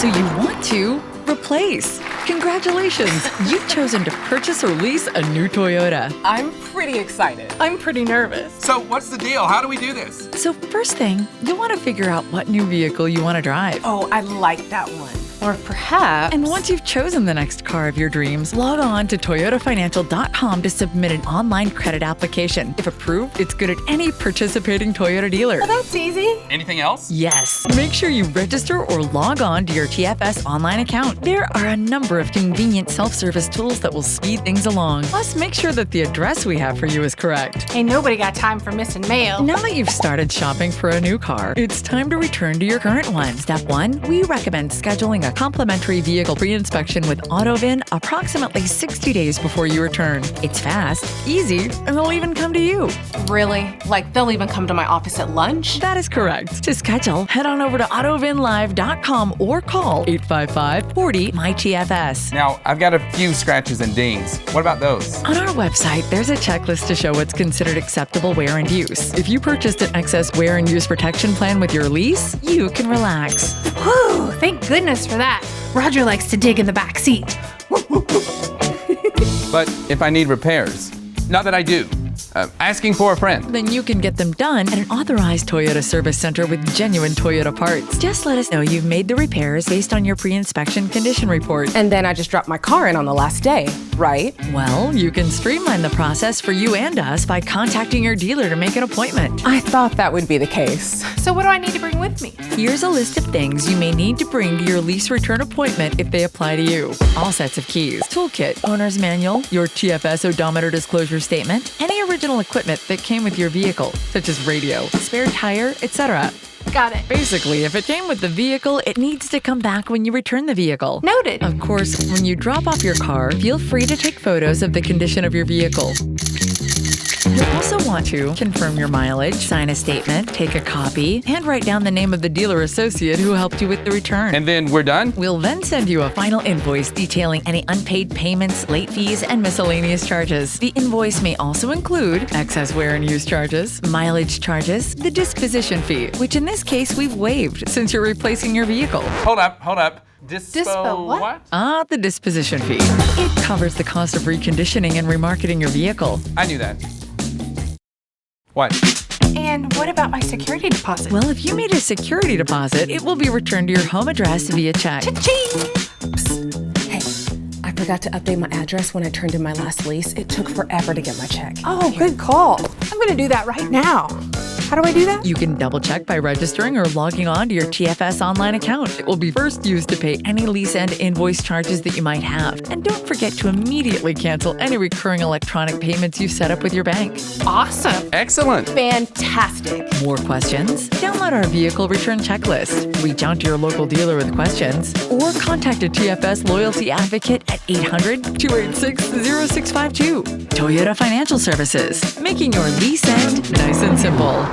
So you want to replace. Congratulations! You've chosen to purchase or lease a new Toyota. I'm pretty excited. I'm pretty nervous. So what's the deal? How do we do this? So first thing, you'll want to figure out what new vehicle you want to drive. Oh, I like that one. Or perhaps... And once you've chosen the next car of your dreams, log on to toyotafinancial.com to submit an online credit application. If approved, it's good at any participating Toyota dealer. Well, that's easy. Anything else? Yes. Make sure you register or log on to your TFS online account. There are a number of convenient self-service tools that will speed things along. Plus, make sure that the address we have for you is correct. Ain't nobody got time for missing mail. Now that you've started shopping for a new car, it's time to return to your current one. Step 1, we recommend scheduling a complimentary vehicle pre-inspection with AutoVin approximately 60 days before you return. It's fast, easy, and they'll even come to you. Really? Like they'll even come to my office at lunch? That is correct. To schedule, head on over to autovinlive.com or call 855-40-MY-TFS. Now, I've got a few scratches and dings. What about those? On our website, there's a checklist to show what's considered acceptable wear and use. If you purchased an excess wear and use protection plan with your lease, you can relax. Whew, thank goodness for that. Roger likes to dig in the back seat. But if I need repairs, not that I do. Asking for a friend. Then you can get them done at an authorized Toyota service center with genuine Toyota parts. Just let us know you've made the repairs based on your pre-inspection condition report. And then I just dropped my car in on the last day, right? Well, you can streamline the process for you and us by contacting your dealer to make an appointment. I thought that would be the case. So what do I need to bring with me? Here's a list of things you may need to bring to your lease return appointment if they apply to you. All sets of keys, toolkit, owner's manual, your TFS odometer disclosure statement, any original equipment that came with your vehicle, such as radio, spare tire, etc. Got it. Basically, if it came with the vehicle, it needs to come back when you return the vehicle. Noted. Of course, when you drop off your car, feel free to take photos of the condition of your vehicle. You'll also want to confirm your mileage, sign a statement, take a copy, and write down the name of the dealer associate who helped you with the return. And then we're done? We'll then send you a final invoice detailing any unpaid payments, late fees, and miscellaneous charges. The invoice may also include excess wear and use charges, mileage charges, the disposition fee, which in this case we've waived since you're replacing your vehicle. Hold up. Dispo what? The disposition fee. It covers the cost of reconditioning and remarketing your vehicle. I knew that. What? And what about my security deposit? Well, if you made a security deposit, it will be returned to your home address via check. Cha-ching! Hey, I forgot to update my address when I turned in my last lease. It took forever to get my check. Oh, good call. I'm going to do that right now. How do I do that? You can double check by registering or logging on to your TFS online account. It will be first used to pay any lease and invoice charges that you might have. And don't forget to immediately cancel any recurring electronic payments you set up with your bank. Awesome. Excellent. Fantastic. More questions? Download our vehicle return checklist. Reach out to your local dealer with questions, or contact a TFS loyalty advocate at 800-286-0652. Toyota Financial Services, making your lease end nice and simple.